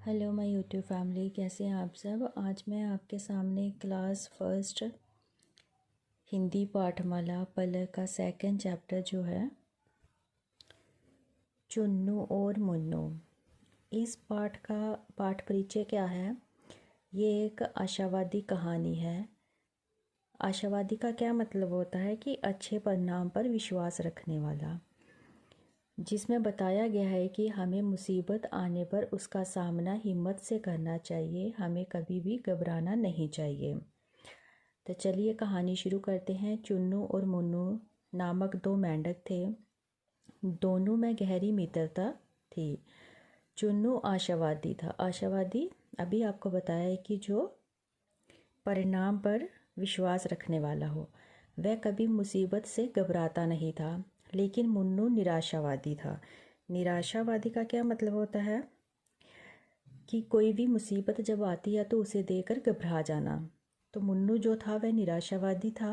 Hello my YouTube family, कैसे हैं आप सब। आज मैं आपके सामने क्लास फर्स्ट हिंदी पाठमाला पल का सेकंड चैप्टर जो है चुन्नू और मुन्नू, इस पाठ का पाठ परिचय क्या है। ये एक आशावादी कहानी है। आशावादी का क्या मतलब होता है कि अच्छे परिणाम पर विश्वास रखने वाला, जिसमें बताया गया है कि हमें मुसीबत आने पर उसका सामना हिम्मत से करना चाहिए, हमें कभी भी घबराना नहीं चाहिए। तो चलिए कहानी शुरू करते हैं। चुन्नू और मुन्नू नामक दो मेंढक थे। दोनों में गहरी मित्रता थी। चुन्नू आशावादी था। आशावादी अभी आपको बताया है कि जो परिणाम पर विश्वास रखने वाला हो। वह कभी मुसीबत से घबराता नहीं था। लेकिन मुन्नू निराशावादी था। निराशावादी का क्या मतलब होता है कि कोई भी मुसीबत जब आती है तो उसे देखकर घबरा जाना। तो मुन्नू जो था वह निराशावादी था।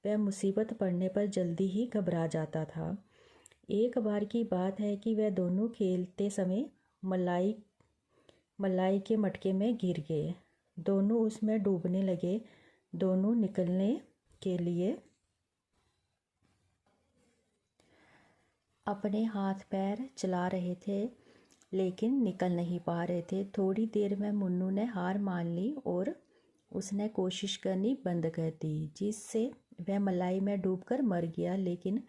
वह मुसीबत पड़ने पर जल्दी ही घबरा जाता था। एक बार की बात है कि वह दोनों खेलते समय मलाई के मटके में गिर गए। दोनों उसमें डूबने लगे। दोनों निकलने के लिए अपने हाथ पैर चला रहे थे, लेकिन निकल नहीं पा रहे थे। थोड़ी देर में मुन्नू ने हार मान ली और उसने कोशिश करनी बंद कर दी, जिससे वह मलाई में डूबकर मर गया। लेकिन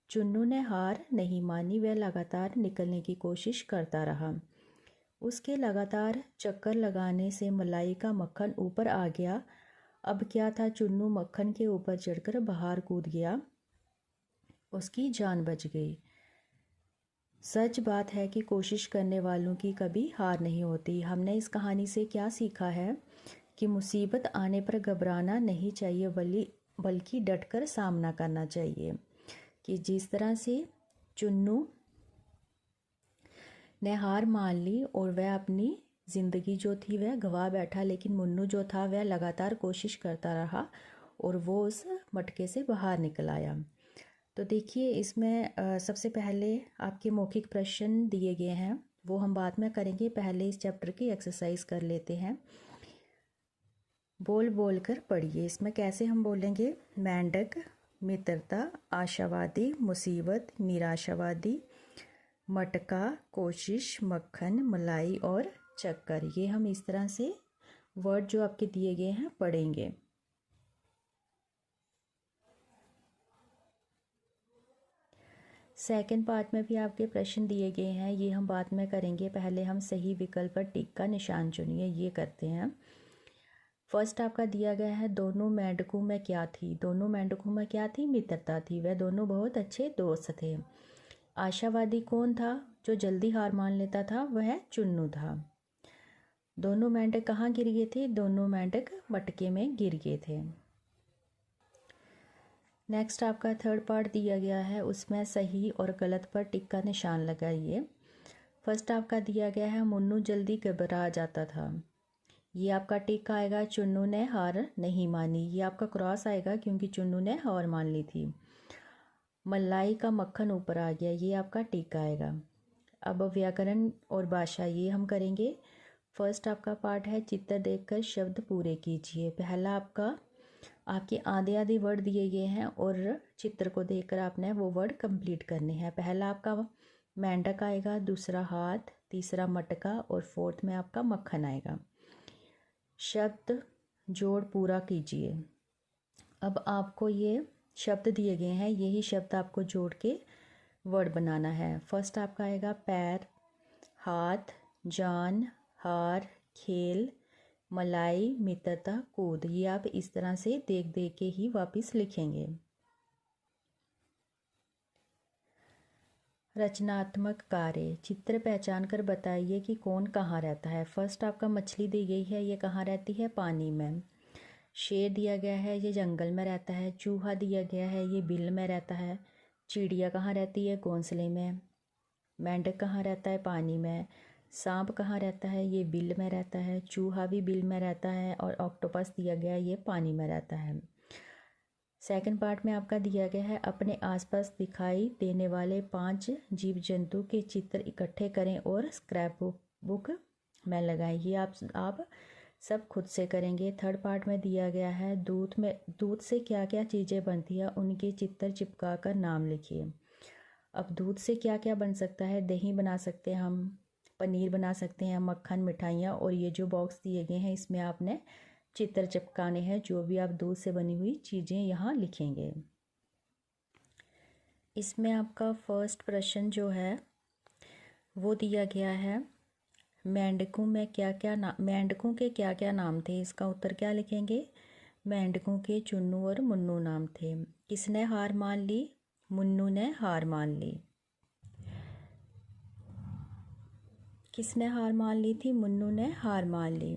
चुन्नू ने हार नहीं मानी। वह लगातार निकलने की कोशिश करता रहा। उसके लगातार चक्कर लगाने से मलाई का मक्खन ऊपर आ गया। अब क्या था, चुन्नू मक्खन के ऊपर चढ़कर बाहर कूद गया। उसकी जान बच गई। सच बात है कि कोशिश करने वालों की कभी हार नहीं होती। हमने इस कहानी से क्या सीखा है कि मुसीबत आने पर घबराना नहीं चाहिए, बल्कि डटकर सामना करना चाहिए। कि जिस तरह से चुन्नू ने हार मान ली और वह अपनी ज़िंदगी जो थी वह गंवा बैठा, लेकिन मुन्नू जो था वह लगातार कोशिश करता रहा और वो उस मटके से बाहर निकल आया। तो देखिए, इसमें सबसे पहले आपके मौखिक प्रश्न दिए गए हैं, वो हम बाद में करेंगे। पहले इस चैप्टर की एक्सरसाइज कर लेते हैं। बोल बोल कर पढ़िए। इसमें कैसे हम बोलेंगे। मेंढक, मित्रता, आशावादी, मुसीबत, निराशावादी, मटका, कोशिश, मक्खन, मलाई और चक्कर। ये हम इस तरह से वर्ड जो आपके दिए गए हैं पढ़ेंगे। सेकंड पार्ट में भी आपके प्रश्न दिए गए हैं, ये हम बाद में करेंगे। पहले हम सही विकल्प पर टिक का निशान चुनिए, ये करते हैं। फर्स्ट आपका दिया गया है, दोनों मेंढकों में क्या थी। दोनों मेंढकों में क्या थी, मित्रता थी। वह दोनों बहुत अच्छे दोस्त थे। आशावादी कौन था, जो जल्दी हार मान लेता था, वह चुन्नू था। दोनों मेंढक कहाँ गिर गए थे, दोनों मेंढक मटके में गिर गए थे। नेक्स्ट आपका थर्ड पार्ट दिया गया है, उसमें सही और गलत पर टिक का निशान लगाइए। फर्स्ट आपका दिया गया है, मुन्नू जल्दी घबरा जाता था। ये आपका टिक आएगा, चुन्नू ने हार नहीं मानी। ये आपका क्रॉस आएगा क्योंकि चुन्नू ने हार मान ली थी। मलाई का मक्खन ऊपर आ गया, ये आपका टिक आएगा। अब व्याकरण और भाषा ये हम करेंगे। फर्स्ट आपका पार्ट है, चित्र देखकर शब्द पूरे कीजिए। पहला आपके आधे आधे वर्ड दिए गए हैं और चित्र को देखकर आपने वो वर्ड कंप्लीट करने हैं। पहला आपका मेंढक आएगा, दूसरा हाथ, तीसरा मटका और फोर्थ में आपका मक्खन आएगा। शब्द जोड़ पूरा कीजिए। अब आपको ये शब्द दिए गए हैं, यही शब्द आपको जोड़ के वर्ड बनाना है। फर्स्ट आपका आएगा पैर, हाथ, जान, हार, खेल, मलाई, मित्रता, कूद। ये आप इस तरह से देख देख के ही वापस लिखेंगे। रचनात्मक कार्य, चित्र पहचान कर बताइए कि कौन कहाँ रहता है। फर्स्ट आपका मछली दी गई है, ये कहाँ रहती है, पानी में। शेर दिया गया है, ये जंगल में रहता है। चूहा दिया गया है, ये बिल में रहता है। चिड़िया कहाँ रहती है, घोंसले में। मेंढक कहाँ रहता है, पानी में। सांप कहाँ रहता है, ये बिल में रहता है। चूहा भी बिल में रहता है। और ऑक्टोपस दिया गया है, ये पानी में रहता है। सेकंड पार्ट में आपका दिया गया है, अपने आसपास दिखाई देने वाले 5 जीव जंतु के चित्र इकट्ठे करें और स्क्रैप बुक मैं लगाई। ये आप सब खुद से करेंगे। थर्ड पार्ट में दिया गया है दूध से क्या क्या चीज़ें बनती है उनके चित्र चिपका कर नाम लिखिए। अब दूध से क्या क्या बन सकता है, दही बना सकते हैं हम, पनीर बना सकते हैं, मक्खन, मिठाइयाँ। और ये जो बॉक्स दिए गए हैं इसमें आपने चित्र चिपकाने हैं, जो भी आप दूध से बनी हुई चीज़ें यहाँ लिखेंगे। इसमें आपका फर्स्ट प्रश्न जो है वो दिया गया है, मेंढकों के क्या क्या नाम थे। इसका उत्तर क्या लिखेंगे? मेंढकों के चुन्नू और मुन्नू नाम थे। किसने हार मान ली? मुन्नू ने हार मान ली। किसने हार मान ली थी? मुन्नू ने हार मान ली।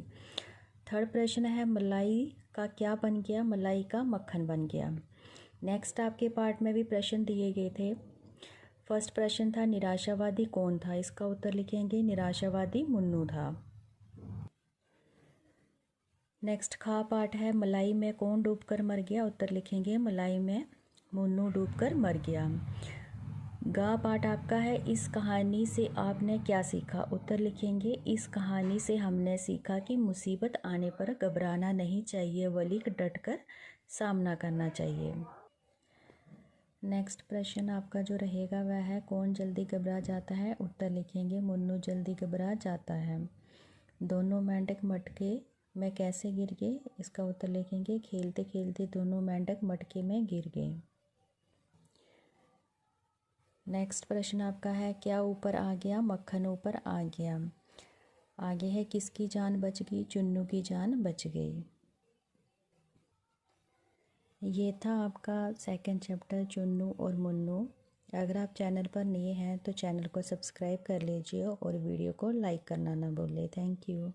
थर्ड प्रश्न है, मलाई का क्या बन गया? मलाई का मक्खन बन गया। नेक्स्ट आपके पार्ट में भी प्रश्न दिए गए थे। फर्स्ट प्रश्न था, निराशावादी कौन था? इसका उत्तर लिखेंगे, निराशावादी मुन्नू था। नेक्स्ट खा पार्ट है, मलाई में कौन डूबकर मर गया? उत्तर लिखेंगे, मलाई में मुन्नू डूबकर मर गया। गा पार्ट आपका है, इस कहानी से आपने क्या सीखा? उत्तर लिखेंगे, इस कहानी से हमने सीखा कि मुसीबत आने पर घबराना नहीं चाहिए बल्कि डटकर सामना करना चाहिए। नेक्स्ट प्रश्न आपका जो रहेगा वह है, कौन जल्दी घबरा जाता है? उत्तर लिखेंगे, मुन्नू जल्दी घबरा जाता है। दोनों मेंढक मटके में कैसे गिर गए? इसका उत्तर लिखेंगे, खेलते खेलते दोनों मेंढक मटके में गिर गए। नेक्स्ट प्रश्न आपका है, क्या ऊपर आ गया? मक्खन ऊपर आ गया। आगे है, किसकी जान बच गई? चुन्नू की जान बच गई। ये था आपका सेकंड चैप्टर, चुन्नू और मुन्नू। अगर आप चैनल पर नए हैं तो चैनल को सब्सक्राइब कर लीजिए और वीडियो को लाइक करना ना भूलें। Thank you.